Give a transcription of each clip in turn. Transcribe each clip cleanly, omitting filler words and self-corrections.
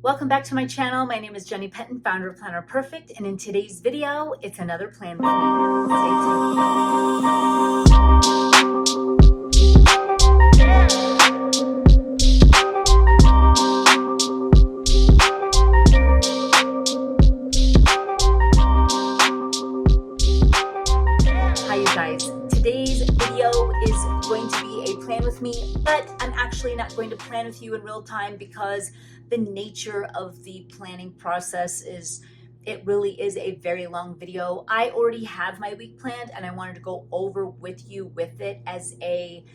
Welcome back to my channel. My name is Jenny Penton, founder of Planner Perfect, and in today's video, it's another plan with me. Stay tuned. Hi you guys. Today's video is going to be a plan with me, but I'm actually not going to plan with you in real time because the nature of the planning process is it really is a very long video. I already have my week planned and I wanted to go over with you with it as a,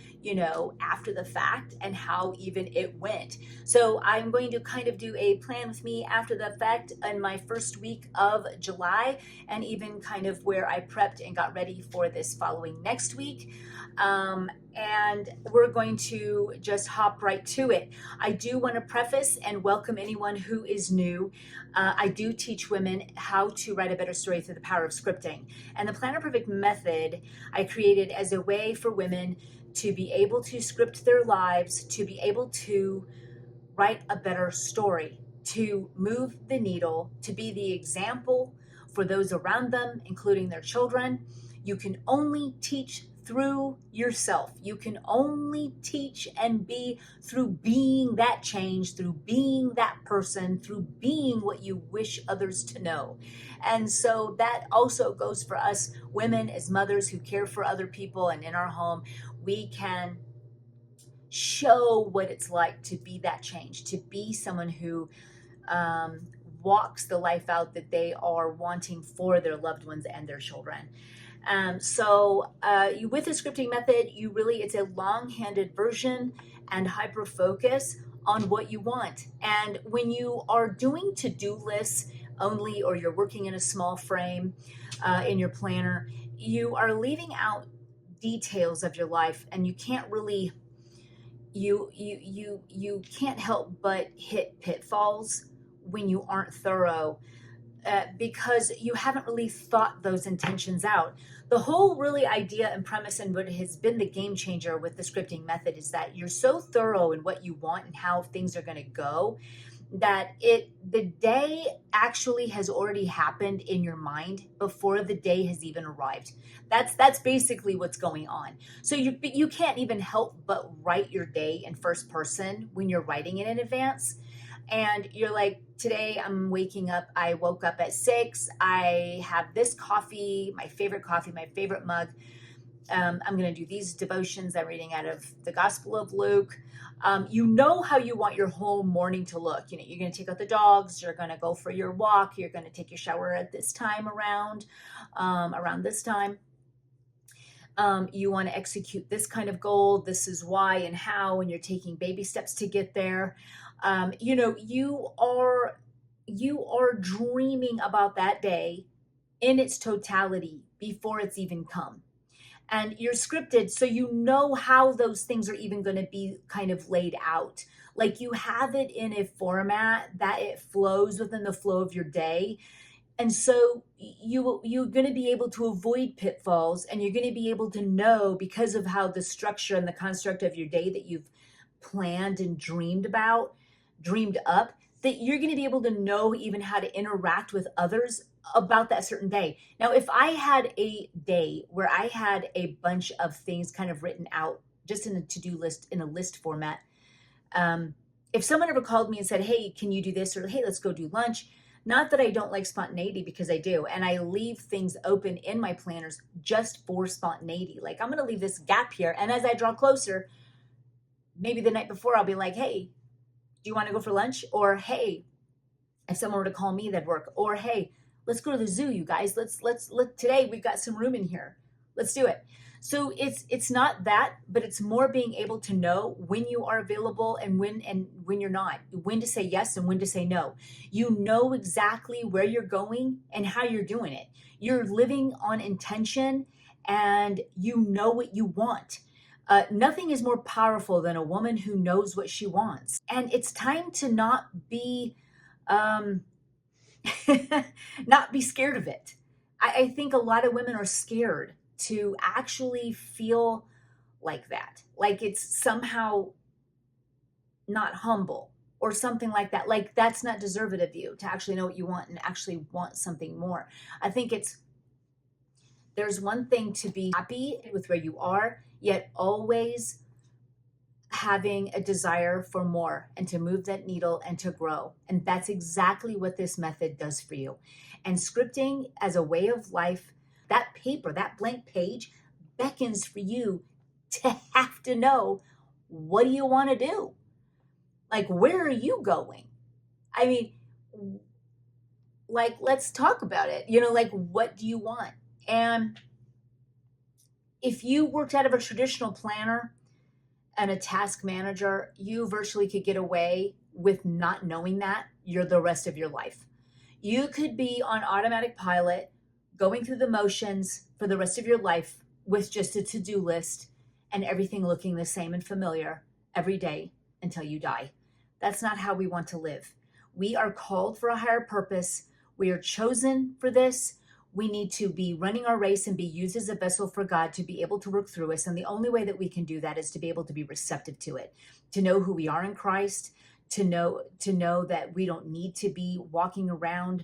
after the fact and how even it went. So I'm going to kind of do a plan with me after the fact in my first week of July and even kind of where I prepped and got ready for this following next week. And we're going to just hop right to it. I do want to preface and welcome anyone who is new. I do teach women how to write a better story through the power of scripting. And the Planner Perfect method I created as a way for women to be able to script their lives, to be able to write a better story, to move the needle, to be the example for those around them, including their children. You can only teach through yourself. You can only teach and be through being that change, through being that person, through being what you wish others to know. And so that also goes for us women as mothers who care for other people and in our home. We can show what it's like to be that change, to be someone who walks the life out that they are wanting for their loved ones and their children. With the scripting method, it's a long-handed version and hyper focus on what you want. And when you are doing to-do lists only, or you're working in a small frame in your planner, you are leaving out details of your life, and you can't really, you can't help but hit pitfalls when you aren't thorough. Because you haven't really thought those intentions out. The whole really idea and premise and what has been the game changer with the scripting method is that you're so thorough in what you want and how things are going to go that the day actually has already happened in your mind before the day has even arrived. That's basically what's going on. So you can't even help but write your day in first person when you're writing it in advance. And you're like, today I'm waking up, I woke up at 6, I have this coffee, my favorite mug. I'm going to do these devotions. I'm reading out of the Gospel of Luke. You know how you want your whole morning to look. You're going to take out the dogs, you're going to go for your walk, you're going to take your shower at this time around this time. You want to execute this kind of goal. This is why and how, and you're taking baby steps to get there. You are dreaming about that day in its totality before it's even come. And you're scripted, so you know how those things are even going to be kind of laid out. Like you have it in a format that it flows within the flow of your day. And so you're going to be able to avoid pitfalls, and you're going to be able to know, because of how the structure and the construct of your day that you've planned and dreamed up, that you're going to be able to know even how to interact with others about that certain day. Now, if I had a day where I had a bunch of things kind of written out just in a to-do list, in a list format, if someone ever called me and said, hey, can you do this? Or, hey, let's go do lunch. Not that I don't like spontaneity, because I do. And I leave things open in my planners just for spontaneity. Like, I'm going to leave this gap here. And as I draw closer, maybe the night before, I'll be like, hey, do you want to go for lunch? Or, hey, if someone were to call me, that'd work. Or, hey, let's go to the zoo, you guys. Let's today we've got some room in here. Let's do it. So it's not that, but it's more being able to know when you are available and when you're not, when to say yes and when to say no. You know exactly where you're going and how you're doing it. You're living on intention, and you know what you want. Nothing is more powerful than a woman who knows what she wants. And it's time to not be not be scared of it. I think a lot of women are scared to actually feel like that. Like it's somehow not humble. or something like that. Like, that's not deserved of you to actually know what you want and actually want something more. I think there's one thing to be happy with where you are, yet always having a desire for more and to move that needle and to grow. And that's exactly what this method does for you. And scripting as a way of life, that paper, that blank page beckons for you to have to know, what do you want to do? Like, where are you going? I mean, like, let's talk about it. Like, what do you want? And if you worked out of a traditional planner and a task manager, you virtually could get away with not knowing that you're the rest of your life. You could be on automatic pilot, going through the motions for the rest of your life with just a to-do list and everything looking the same and familiar every day until you die. That's not how we want to live. We are called for a higher purpose. We are chosen for this. We need to be running our race and be used as a vessel for God to be able to work through us. And the only way that we can do that is to be able to be receptive to it, to know who we are in Christ, to know that we don't need to be walking around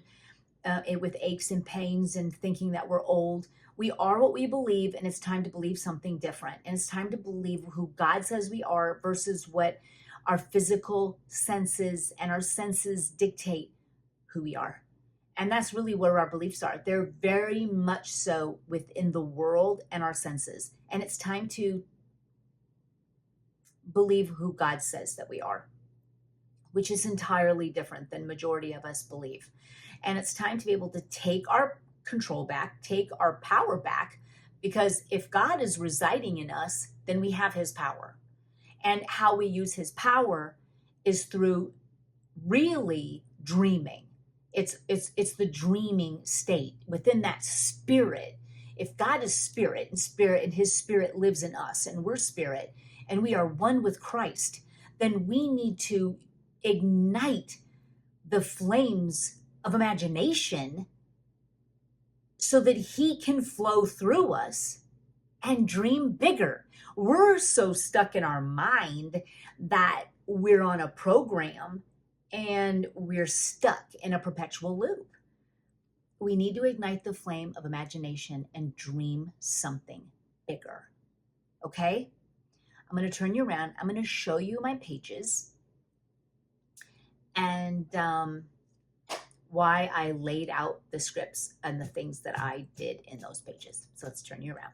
with aches and pains and thinking that we're old. We are what we believe, and it's time to believe something different. And it's time to believe who God says we are versus what our physical senses and our senses dictate who we are. And that's really where our beliefs are. They're very much so within the world and our senses. And it's time to believe who God says that we are, which is entirely different than majority of us believe. And it's time to be able to take our control back, take our power back, because if God is residing in us, then we have his power. And how we use his power is through really dreaming. It's the dreaming state within that spirit. If God is spirit and his spirit lives in us and we're spirit and we are one with Christ, then we need to ignite the flames of imagination so that he can flow through us and dream bigger. We're so stuck in our mind that we're on a program and we're stuck in a perpetual loop. We need to ignite the flame of imagination and dream something bigger. Okay? I'm going to turn you around. I'm going to show you my pages and why I laid out the scripts and the things that I did in those pages. So let's turn you around.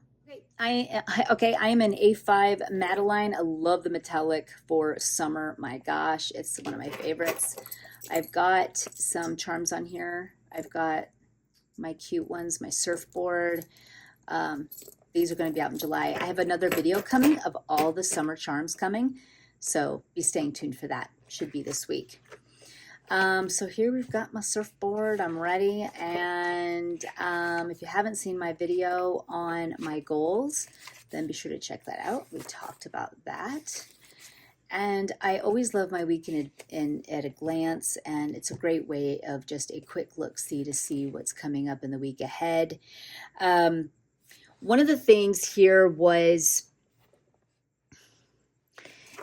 I am an A5 Madeline. I love the metallic for summer. My gosh, it's one of my favorites. I've got some charms on here. I've got my cute ones, my surfboard. These are going to be out in July. I have another video coming of all the summer charms coming, so be staying tuned for that. Should be this week. So here we've got my surfboard. I'm ready. And if you haven't seen my video on my goals, then be sure to check that out. We talked about that. And I always love my week at a glance, and it's a great way of just a quick look-see to see what's coming up in the week ahead. One of the things here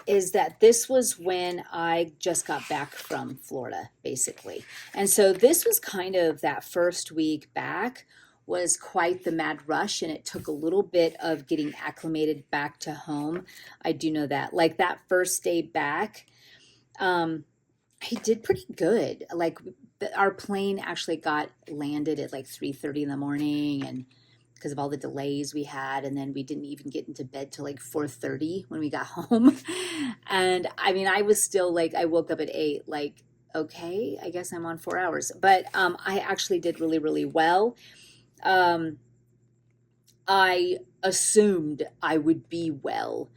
is that this was when I just got back from Florida, basically. And so this was kind of that first week back was quite the mad rush, and it took a little bit of getting acclimated back to home. I do know that. Like that first day back, I did pretty good. Like our plane actually got landed at like 3:30 in the morning, and because of all the delays we had, and then we didn't even get into bed till like 4:30 when we got home. And I mean, I was still like, I woke up at 8, like, okay, I guess I'm on 4 hours. But I actually did really, really well. I assumed I would be well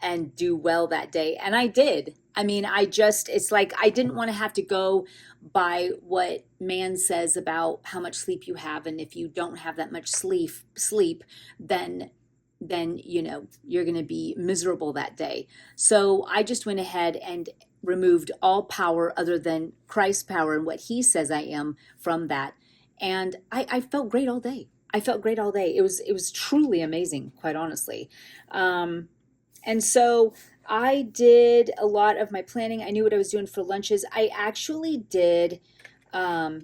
and do well that day, and I did. I mean, it's like I didn't want to have to go by what man says about how much sleep you have, and if you don't have that much sleep, then you're going to be miserable that day. So I just went ahead and removed all power other than Christ's power and what he says I am from that, and I felt great all day. I felt great all day. It was truly amazing, quite honestly. And so I did a lot of my planning. I knew what I was doing for lunches. I actually did, um,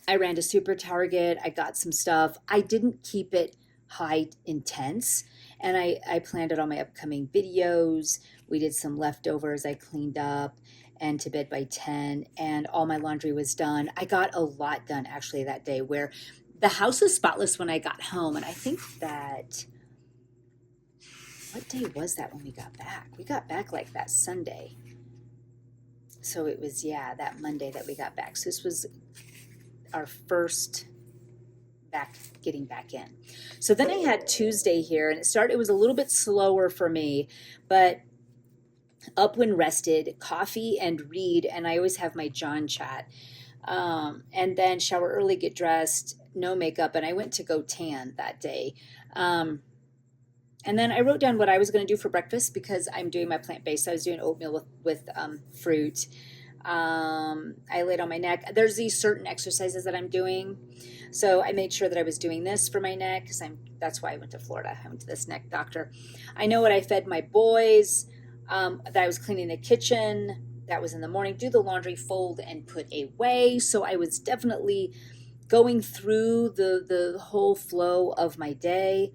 I ran to Super Target. I got some stuff. I didn't keep it high intense. And I planned out all my upcoming videos. We did some leftovers I cleaned up and to bed by 10. And all my laundry was done. I got a lot done actually that day where the house was spotless when I got home. And I think that, what day was that when we got back? We got back like that Sunday. So it was, yeah, that Monday that we got back. So this was our first getting back in. So then I had Tuesday here, and it was a little bit slower for me, but up when rested, coffee and read, and I always have my John chat. And then shower early, get dressed, no makeup, and I went to go tan that day. And then I wrote down what I was going to do for breakfast because I'm doing my plant-based. So I was doing oatmeal with fruit. I laid on my neck. There's these certain exercises that I'm doing. So I made sure that I was doing this for my neck because that's why I went to Florida. I went to this neck doctor. I know what I fed my boys, that I was cleaning the kitchen. That was in the morning. Do the laundry, fold, and put away. So I was definitely going through the whole flow of my day.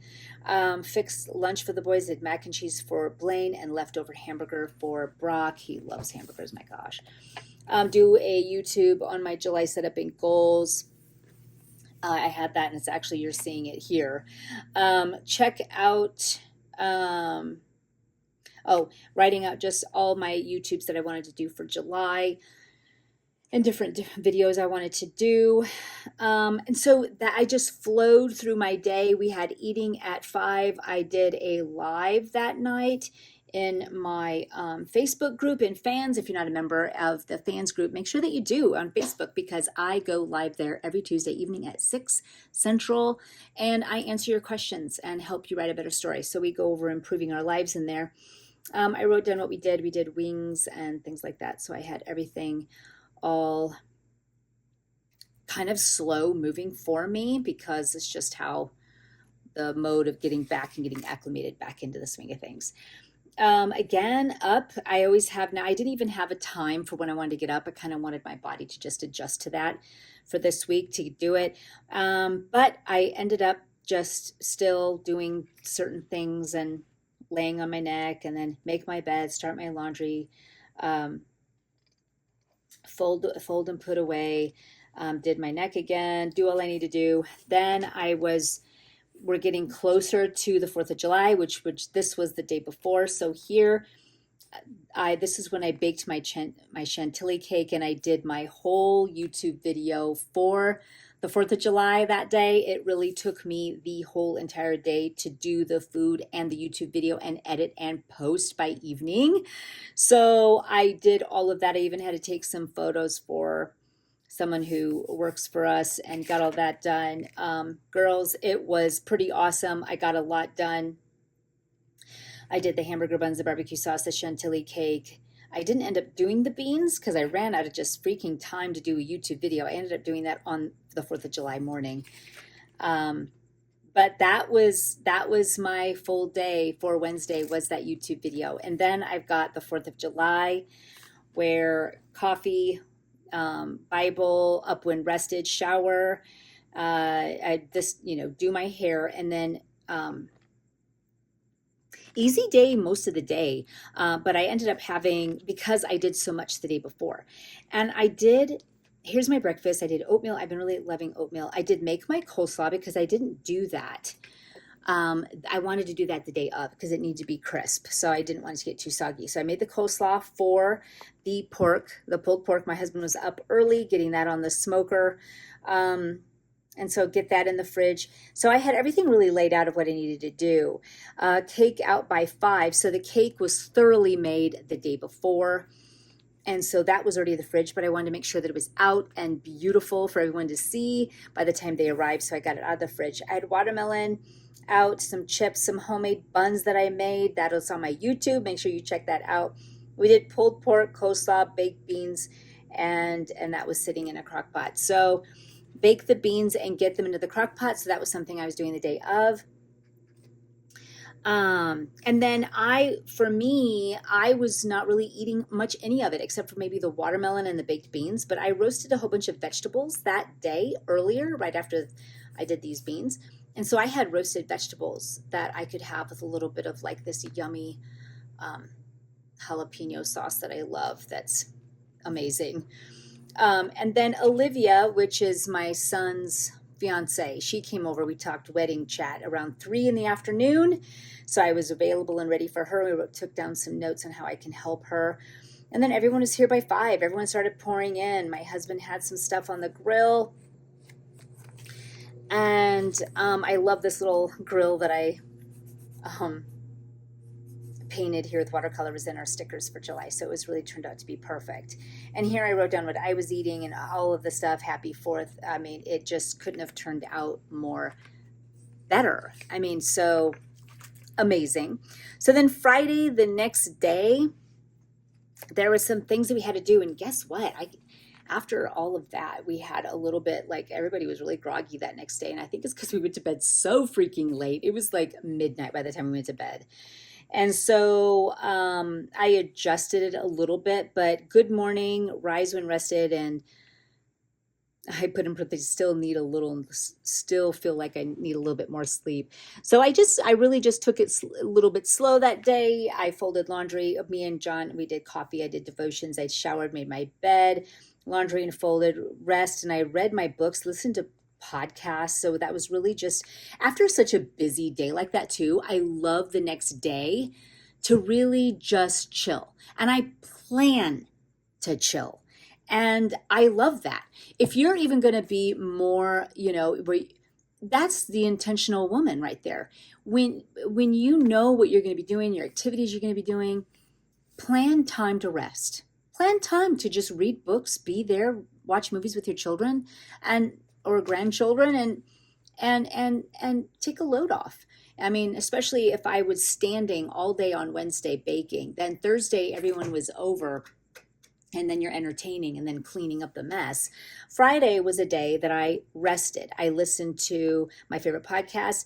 Fixed lunch for the boys, did mac and cheese for Blaine and leftover hamburger for Brock. He loves hamburgers, my gosh. Do a YouTube on my July setup and goals. I had that, and it's actually, you're seeing it here. Check out, writing out just all my YouTubes that I wanted to do for July and different videos I wanted to do. And so that I just flowed through my day. We had eating at 5. I did a live that night in my Facebook group. And fans, if you're not a member of the fans group, make sure that you do on Facebook because I go live there every Tuesday evening at 6 Central. And I answer your questions and help you write a better story. So we go over improving our lives in there. I wrote down what we did. We did wings and things like that. So I had everything all kind of slow moving for me because it's just how the mode of getting back and getting acclimated back into the swing of things. Again, up, I always have now. I didn't even have a time for when I wanted to get up. I kind of wanted my body to just adjust to that for this week to do it. But I ended up just still doing certain things and laying on my neck and then make my bed, start my laundry, fold and put away, did my neck again, do all I need to do. Then we're getting closer to the 4th of July, which this was the day before. So here, this is when I baked my chantilly cake and I did my whole YouTube video for the 4th of July that day. It really took me the whole entire day to do the food and the YouTube video and edit and post by evening. So I did all of that. I even had to take some photos for someone who works for us and got all that done. Girls, it was pretty awesome. I got a lot done. I did the hamburger buns, the barbecue sauce, the chantilly cake. I didn't end up doing the beans because I ran out of just freaking time to do a YouTube video. I ended up doing that on the 4th of July morning. But that was my full day for Wednesday was that YouTube video. And then I've got the 4th of July where coffee, Bible, up when rested, shower, I just, do my hair and then, easy day most of the day, but I ended up having, because I did so much the day before. And here's my breakfast. I did oatmeal. I've been really loving oatmeal. I did make my coleslaw because I didn't do that. I wanted to do that the day of because it needed to be crisp. So I didn't want it to get too soggy. So I made the coleslaw for the pulled pork. My husband was up early getting that on the smoker. And so get that in the fridge. So I had everything really laid out of what I needed to do. Cake out by 5. So the cake was thoroughly made the day before. And so that was already in the fridge, but I wanted to make sure that it was out and beautiful for everyone to see by the time they arrived. So I got it out of the fridge. I had watermelon out, some chips, some homemade buns that I made. That was on my YouTube. Make sure you check that out. We did pulled pork, coleslaw, baked beans, and that was sitting in a crock pot. So bake the beans and get them into the crock pot. So that was something I was doing the day of. And then for me, I was not really eating much any of it except for maybe the watermelon and the baked beans, but I roasted a whole bunch of vegetables that day earlier, right after I did these beans. And so I had roasted vegetables that I could have with a little bit of like this yummy um, jalapeno sauce that I love. That's amazing. And then Olivia, which is my son's fiance, she came over. We talked wedding chat around 3 in the afternoon. So I was available and ready for her. We took down some notes on how I can help her. And then everyone was here by 5. Everyone started pouring in. My husband had some stuff on the grill. And I love this little grill that I painted here with watercolors in our stickers for July. So it was really turned out to be perfect. And here I wrote down what I was eating and all of the stuff. Happy 4th. I mean, it just couldn't have turned out more better. I mean, so amazing. So then Friday, the next day, there were some things that we had to do. And guess what? After all of that, we had a little bit, like, everybody was really groggy that next day. And I think it's because we went to bed so freaking late. It was like midnight by the time we went to bed. And so I adjusted it a little bit, but good morning, rise when rested, and I put in parentheses, still feel like I need a little bit more sleep. So I really just took it a little bit slow that day. I folded laundry. Me and John, we did coffee. I did devotions. I showered, made my bed, laundry and folded, rest, and I read my books, listened to podcasts. So that was really just after such a busy day like that too. I love the next day to really just chill, and I plan to chill. And I love that. If you're even going to be more, that's the intentional woman right there. When you know what you're going to be doing, your activities you're going to be doing, plan time to rest. Plan time to just read books, be there, watch movies with your children or grandchildren, and take a load off. I mean, especially if I was standing all day on Wednesday baking, then Thursday everyone was over, and then you're entertaining and then cleaning up the mess. Friday was a day that I rested. I listened to my favorite podcast,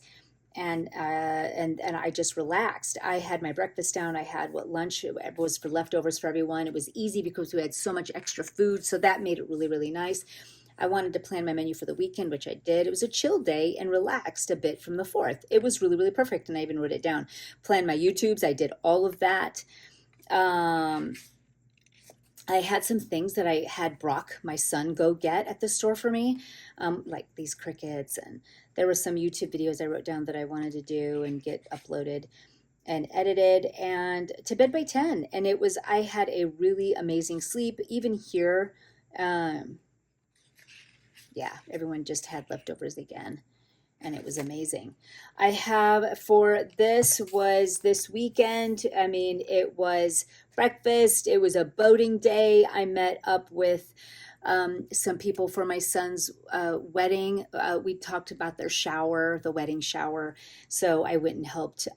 and I just relaxed. I had my breakfast down. I had lunch was for leftovers for everyone. It was easy because we had so much extra food, so that made it really, really nice. I wanted to plan my menu for the weekend, which I did. It was a chill day and relaxed a bit from the 4th. It was really, really perfect, and I even wrote it down. Planned my YouTubes. I did all of that. I had some things that I had Brock, my son, go get at the store for me, like these crickets. And there were some YouTube videos I wrote down that I wanted to do and get uploaded and edited, and to bed by 10. And I had a really amazing sleep. Even here, everyone just had leftovers again, and it was amazing. I have this weekend. I mean, it was breakfast. It was a boating day. I met up with some people for my son's wedding. We talked about the wedding shower. So I went and helped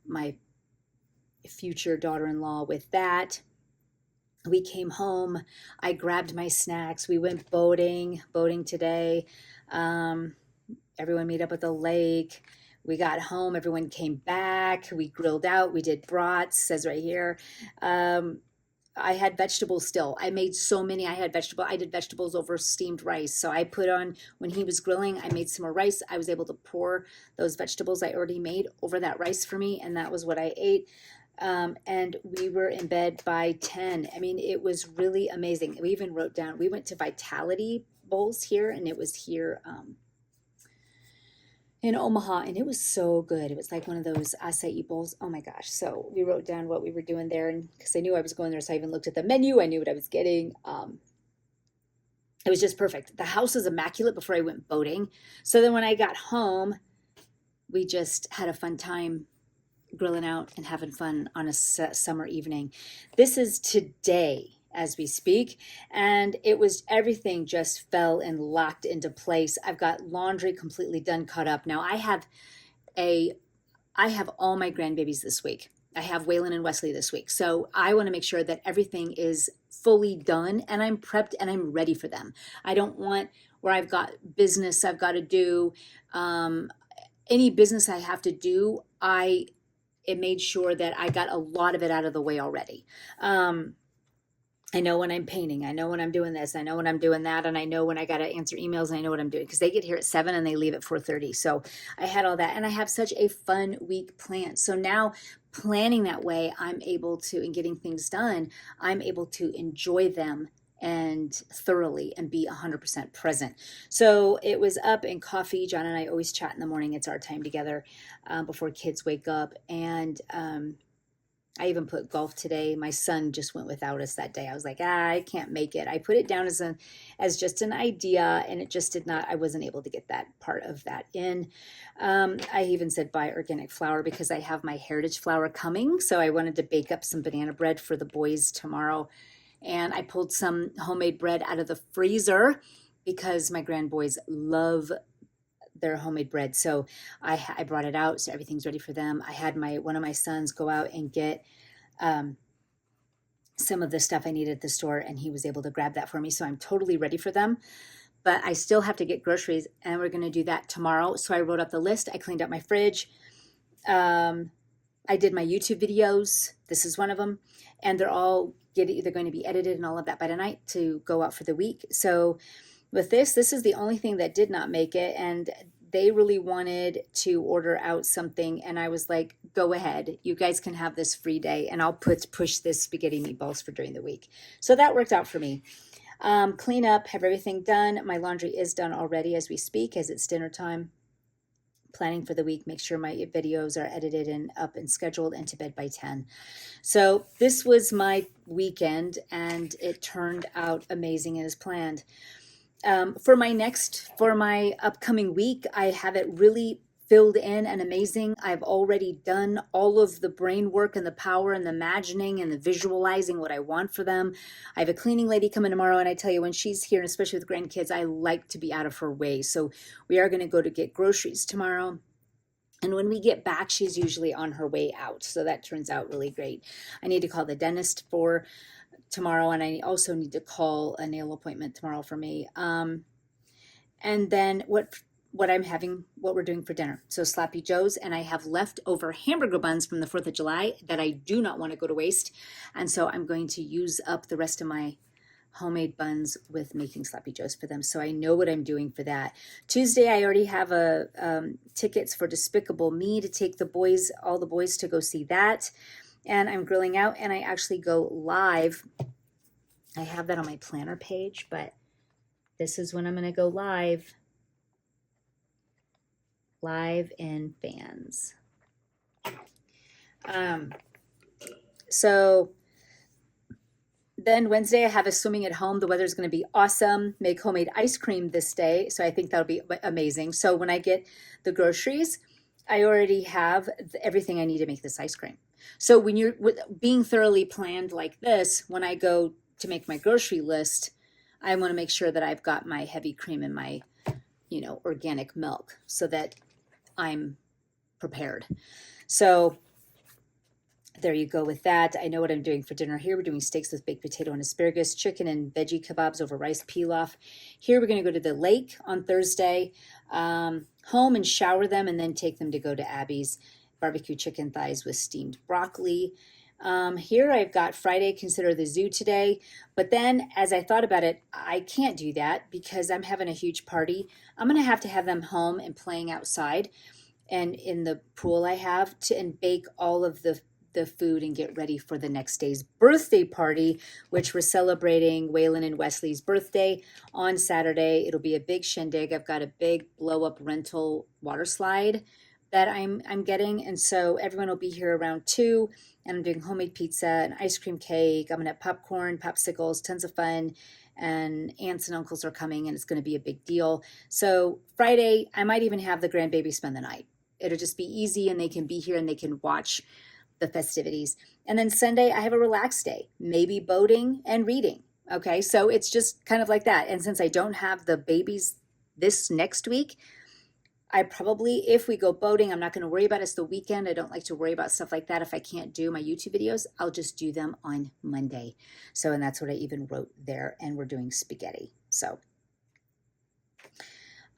my future daughter-in-law with that. We came home. I grabbed my snacks. We went boating today. Everyone meet up at the lake. We got home. Everyone came back. We grilled out. We did brats, says right here. I had vegetables still. I made so many. I did vegetables over steamed rice. So I put on, when he was grilling, I made some more rice. I was able to pour those vegetables I already made over that rice for me, and that was what I ate. And we were in bed by 10. I mean, it was really amazing. We even wrote down, we went to Vitality Bowls here, and it was here in Omaha, and it was so good. It was like one of those acai bowls. Oh my gosh. So we wrote down what we were doing there, and because I knew I was going there, so I even looked at the menu. I knew what I was getting. It was just perfect. The house was immaculate before I went boating. So then when I got home, we just had a fun time grilling out and having fun on a summer evening. This is today as we speak, and everything just fell and locked into place. I've got laundry completely done, caught up. Now I have all my grandbabies this week. I have Waylon and Wesley this week. So I want to make sure that everything is fully done and I'm prepped and I'm ready for them. I don't want where I've got business I've got to do, any business I have to do, it made sure that I got a lot of it out of the way already. I know when I'm painting, I know when I'm doing this, I know when I'm doing that, and I know when I got to answer emails, and I know what I'm doing, because they get here at 7 and they leave at 4:30. So I had all that, and I have such a fun week planned. So now planning that way, I'm able to, and getting things done, I'm able to enjoy them and thoroughly and be 100% present. So it was up and coffee. John and I always chat in the morning. It's our time together before kids wake up. And I even put golf today. My son just went without us that day. I was like, I can't make it. I put it down as just an idea, and it just did not, I wasn't able to get that part of that in. I even said buy organic flour because I have my heritage flour coming. So I wanted to bake up some banana bread for the boys tomorrow. And I pulled some homemade bread out of the freezer because my grandboys love their homemade bread. So I brought it out, so everything's ready for them. I had one of my sons go out and get some of the stuff I needed at the store, and he was able to grab that for me. So I'm totally ready for them. But I still have to get groceries, and we're going to do that tomorrow. So I wrote up the list. I cleaned up my fridge. I did my YouTube videos. This is one of them. And they're going to be edited and all of that by tonight to go out for the week. So with this is the only thing that did not make it. And they really wanted to order out something. And I was like, go ahead. You guys can have this free day. And I'll push this spaghetti meatballs for during the week. So that worked out for me. Clean up, have everything done. My laundry is done already as we speak, as it's dinner time. Planning for the week, make sure my videos are edited and up and scheduled, and to bed by 10. So this was my weekend, and it turned out amazing as planned. For my upcoming week, I have it really filled in and amazing. I've already done all of the brain work and the power and the imagining and the visualizing what I want for them. I have a cleaning lady coming tomorrow, and I tell you, when she's here, and especially with grandkids, I like to be out of her way. So we are going to go to get groceries tomorrow. And when we get back, she's usually on her way out. So that turns out really great. I need to call the dentist for tomorrow, and I also need to call a nail appointment tomorrow for me. And then what we're doing for dinner. So Sloppy Joe's, and I have leftover hamburger buns from the 4th of July that I do not want to go to waste. And so I'm going to use up the rest of my homemade buns with making Sloppy Joe's for them. So I know what I'm doing for that. Tuesday, I already have tickets for Despicable Me to take all the boys to go see that. And I'm grilling out, and I actually go live. I have that on my planner page, but this is when I'm going to go live in fans. So then Wednesday, I have a swimming at home. The weather's going to be awesome. Make homemade ice cream this day. So I think that'll be amazing. So when I get the groceries, I already have everything I need to make this ice cream. So when you're being thoroughly planned like this, when I go to make my grocery list, I want to make sure that I've got my heavy cream and my, organic milk so that I'm prepared. So there you go with that. I know what I'm doing for dinner here. We're doing steaks with baked potato and asparagus, chicken and veggie kebabs over rice pilaf. Here we're going to go to the lake on Thursday, home and shower them, and then take them to go to Abby's barbecue chicken thighs with steamed broccoli. Here I've got Friday, consider the zoo today. But then as I thought about it, I can't do that because I'm having a huge party. I'm going to have them home and playing outside and in the pool I have and bake all of the food and get ready for the next day's birthday party, which we're celebrating Waylon and Wesley's birthday on Saturday. It'll be a big shindig. I've got a big blow up rental water slide that I'm getting. And so everyone will be here around 2, and I'm doing homemade pizza and ice cream cake. I'm going to have popcorn, popsicles, tons of fun. And aunts and uncles are coming, and it's going to be a big deal. So Friday, I might even have the grandbaby spend the night. It'll just be easy, and they can be here and they can watch the festivities. And then Sunday, I have a relaxed day, maybe boating and reading. Okay, so it's just kind of like that. And since I don't have the babies this next week, I probably, if we go boating, I'm not going to worry about it. It's the weekend. I don't like to worry about stuff like that. If I can't do my YouTube videos, I'll just do them on Monday. So, and that's what I even wrote there. And we're doing spaghetti. So,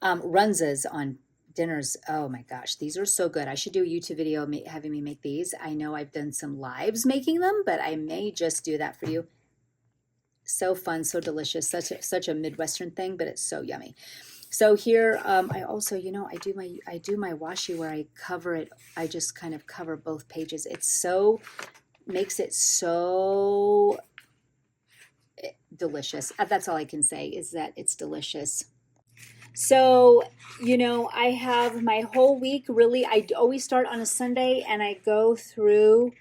Runza's on dinners. Oh my gosh, these are so good. I should do a YouTube video having me make these. I know I've done some lives making them, but I may just do that for you. So fun, so delicious, such a Midwestern thing, but it's so yummy. So here, I also, I do my washi where I cover it. I just kind of cover both pages. Makes it so delicious. That's all I can say, is that it's delicious. So, I have my whole week really. I always start on a Sunday and I go through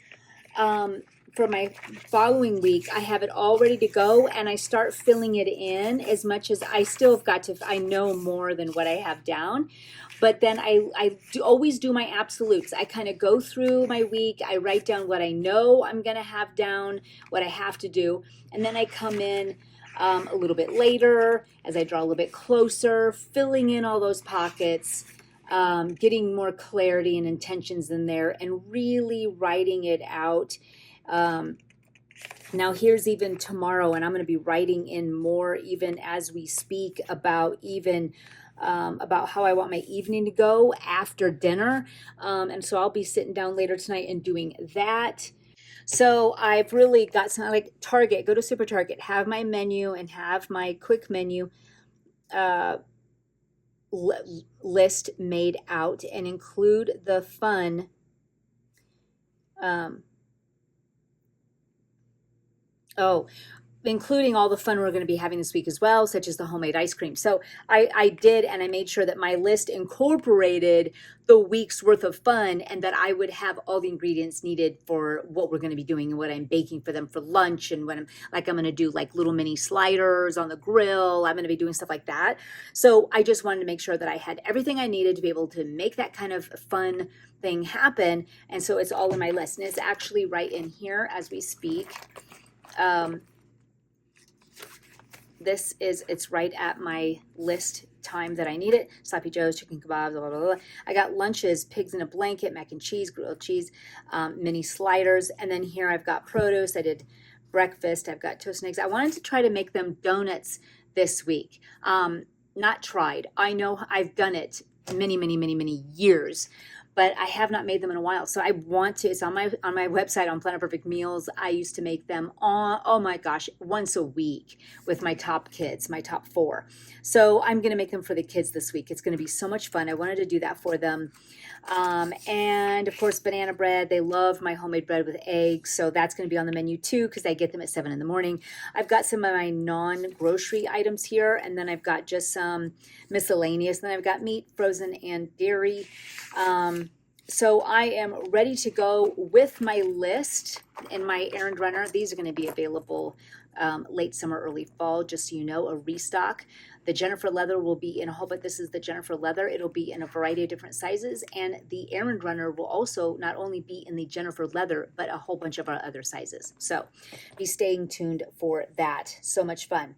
for my following week. I have it all ready to go and I start filling it in as much as I still have got to. I know more than what I have down. But then I always do my absolutes. I kind of go through my week. I write down what I know I'm going to have down, what I have to do. And then I come in a little bit later as I draw a little bit closer, filling in all those pockets, getting more clarity and intentions in there, and really writing it out. Now here's even tomorrow, and I'm going to be writing in more even as we speak about about how I want my evening to go after dinner. And so I'll be sitting down later tonight and doing that. So I've really got some, like Target, go to Super Target, have my menu and have my quick menu list made out and include the fun including all the fun we're going to be having this week as well, such as the homemade ice cream. So I did, and I made sure that my list incorporated the week's worth of fun, and that I would have all the ingredients needed for what we're going to be doing and what I'm baking for them for lunch, and what I'm going to do like little mini sliders on the grill. I'm going to be doing stuff like that. So I just wanted to make sure that I had everything I needed to be able to make that kind of fun thing happen. And so it's all in my list, and it's actually right in here as we speak. It's right at my list time that I need it. Sloppy Joe's, chicken kebabs, blah, blah, blah. I got lunches, pigs in a blanket, mac and cheese, grilled cheese, mini sliders. And then here I've got produce. I did breakfast. I've got toast and eggs. I wanted to try to make them donuts this week. Not tried. I know I've done it many, many, many, many years, but I have not made them in a while. So I want to. It's on my website on Planet Perfect Meals. I used to make them oh my gosh, once a week with my top kids, my top 4. So I'm going to make them for the kids this week. It's going to be so much fun. I wanted to do that for them. And of course, banana bread. They love my homemade bread with eggs. So that's going to be on the menu too, because I get them at 7 in the morning. I've got some of my non-grocery items here, and then I've got just some miscellaneous. And then I've got meat, frozen, and dairy. So I am ready to go with my list and my errand runner. These are going to be available late summer, early fall, just so you know, a restock. The Jennifer Leather will be in a whole, but this is the Jennifer Leather. It'll be in a variety of different sizes. And the errand runner will also not only be in the Jennifer Leather, but a whole bunch of our other sizes. So be staying tuned for that. So much fun.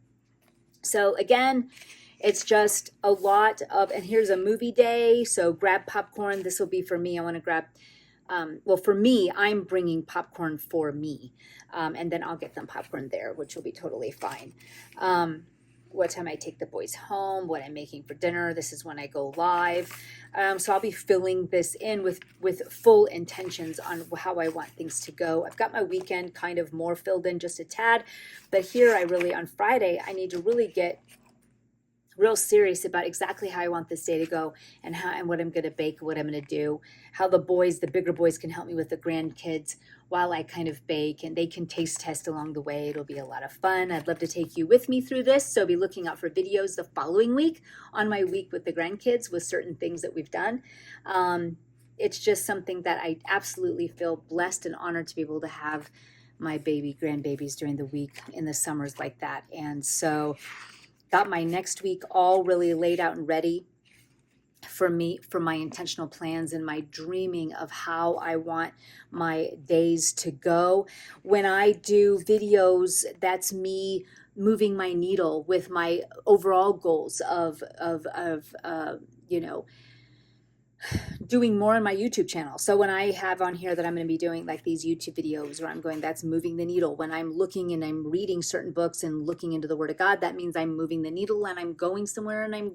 So again, it's just a lot of, and here's a movie day. So grab popcorn. This will be for me. I want to grab, well, for me, I'm bringing popcorn for me. And then I'll get them popcorn there, which will be totally fine. What time I take the boys home, what I'm making for dinner. This is when I go live. So I'll be filling this in with full intentions on how I want things to go. I've got my weekend kind of more filled in just a tad, but here I really, on Friday, I need to really get real serious about exactly how I want this day to go, and what I'm going to bake, what I'm going to do, how the bigger boys can help me with the grandkids while I kind of bake, and they can taste test along the way. It'll be a lot of fun. I'd love to take you with me through this. So be looking out for videos the following week on my week with the grandkids with certain things that we've done. It's just something that I absolutely feel blessed and honored to be able to have my grandbabies during the week in the summers like that. And so got my next week all really laid out and ready for me, for my intentional plans and my dreaming of how I want my days to go. When I do videos, that's me moving my needle with my overall goals of doing more on my YouTube channel. So when I have on here that I'm going to be doing like these YouTube videos where I'm going, that's moving the needle. When I'm looking and I'm reading certain books and looking into the Word of God, that means I'm moving the needle and I'm going somewhere and I'm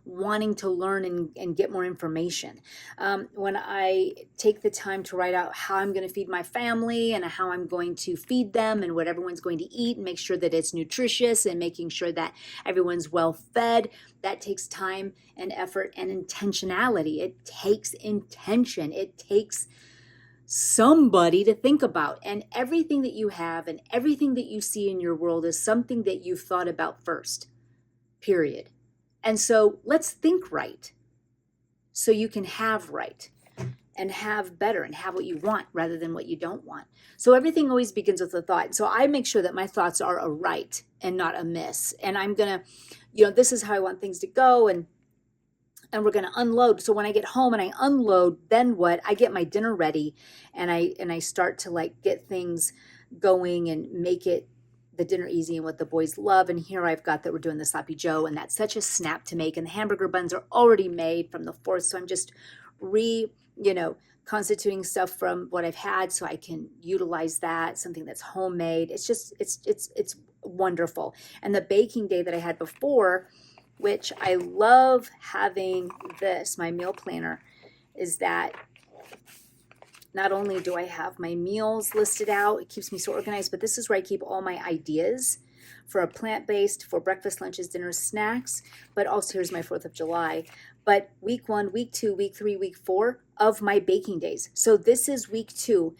wanting to learn and get more information. When I take the time to write out how I'm going to feed my family and how I'm going to feed them and what everyone's going to eat and make sure that it's nutritious and making sure that everyone's well fed, that takes time and effort and intentionality. It takes intention. It takes somebody to think about. And everything that you have and everything that you see in your world is something that you've thought about first, period. And so let's think right so you can have right and have better and have what you want rather than what you don't want. So everything always begins with a thought. So I make sure that my thoughts are a right and not a miss. And I'm going to, this is how I want things to go. And we're going to unload. So when I get home and I unload, then what? I get my dinner ready and I start to like get things going and make it the dinner easy and what the boys love. And here I've got that we're doing the sloppy joe, and that's such a snap to make. And the hamburger buns are already made from the 4th. So I'm just constituting stuff from what I've had so I can utilize that, something that's homemade. It's just, it's wonderful. And the baking day that I had before, which I love having this, my meal planner, is that not only do I have my meals listed out, it keeps me so organized, but this is where I keep all my ideas for a plant-based, for breakfast, lunches, dinners, snacks, but also here's my 4th of July. But week 1, week 2, week 3, week 4 of my baking days. So this is week 2.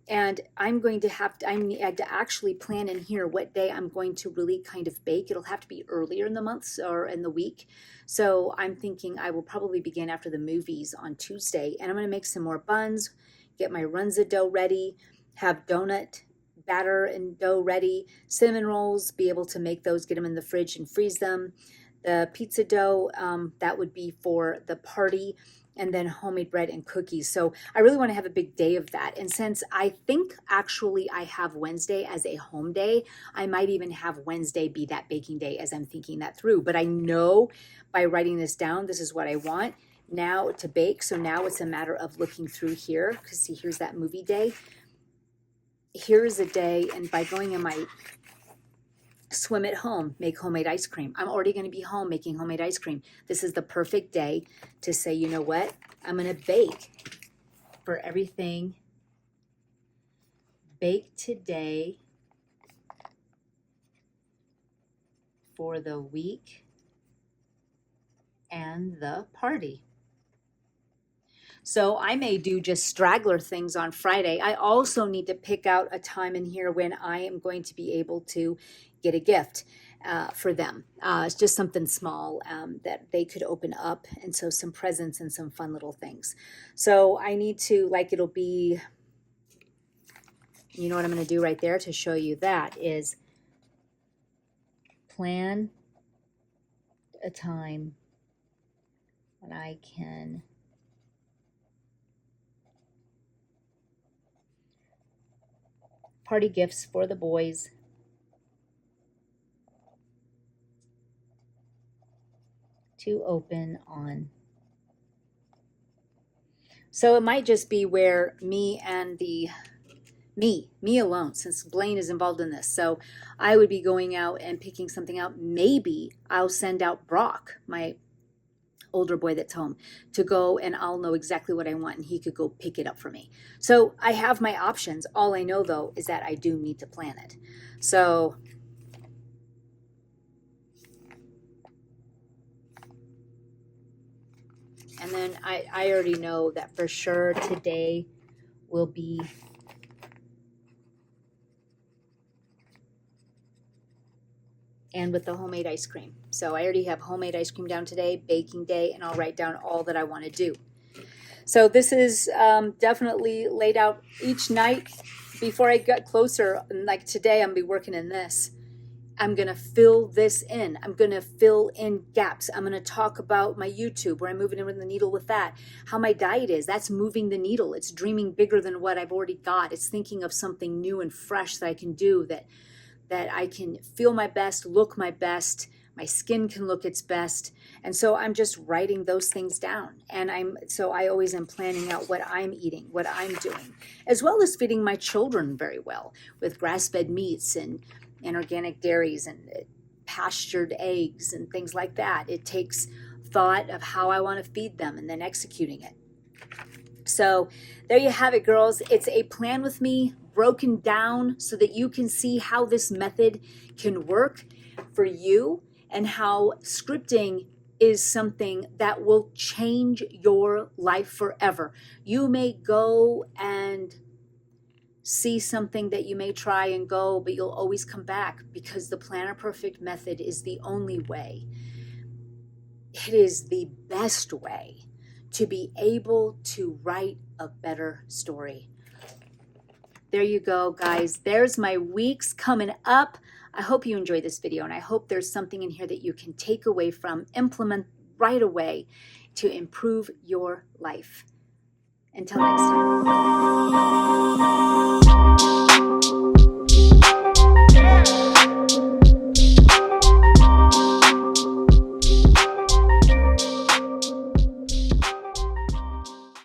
And I need to actually plan in here what day I'm going to really kind of bake. It'll have to be earlier in the month or in the week. So I'm thinking I will probably begin after the movies on Tuesday. And I'm going to make some more buns, get my runza dough ready, have donut batter and dough ready, cinnamon rolls, be able to make those, get them in the fridge and freeze them. The pizza dough, that would be for the party. And then homemade bread and cookies. So I really want to have a big day of that. And since I think actually I have Wednesday as a home day, I might even have Wednesday be that baking day as I'm thinking that through. But I know by writing this down, this is what I want now to bake. So now it's a matter of looking through here, because see, here's that movie day. Here's a day, and by going in my swim at home, make homemade ice cream. I'm already going to be home making homemade ice cream. This is the perfect day to say, you know what? I'm going to bake for everything. Bake today for the week and the party. So I may do just straggler things on Friday. I also need to pick out a time in here when I am going to be able to get a gift for them. It's just something small that they could open up. And so some presents and some fun little things. So I need to, it'll be, you know what I'm going to do right there to show you that is plan a time when I can party gifts for the boys. To open on. So it might just be where me and me alone, since Blaine is involved in this. So I would be going out and picking something out. Maybe I'll send out Brock, my older boy that's home, to go, and I'll know exactly what I want and he could go pick it up for me. So I have my options. All I know though is that I do need to plan it. So and then I already know that for sure today will be and with the homemade ice cream. So I already have homemade ice cream down today, baking day, and I'll write down all that I want to do. So this is definitely laid out each night before I get closer. Like today, I'm going to be working in this. I'm going to fill this in. I'm going to fill in gaps. I'm going to talk about my YouTube, where I'm moving in with the needle with that, how my diet is. That's moving the needle. It's dreaming bigger than what I've already got. It's thinking of something new and fresh that I can do, that I can feel my best, look my best, my skin can look its best. And so I'm just writing those things down. And I always am planning out what I'm eating, what I'm doing, as well as feeding my children very well with grass-fed meats and organic dairies and pastured eggs and things like that. It takes thought of how I want to feed them and then executing it. So there you have it, girls. It's a plan with me broken down so that you can see how this method can work for you and how scripting is something that will change your life forever. You may go and see something that you may try and go, but you'll always come back because the Planner Perfect method is the only way. It is the best way to be able to write a better story. There you go, guys. There's my weeks coming up. I hope you enjoyed this video, and I hope there's something in here that you can take away from, implement right away to improve your life. Until next time.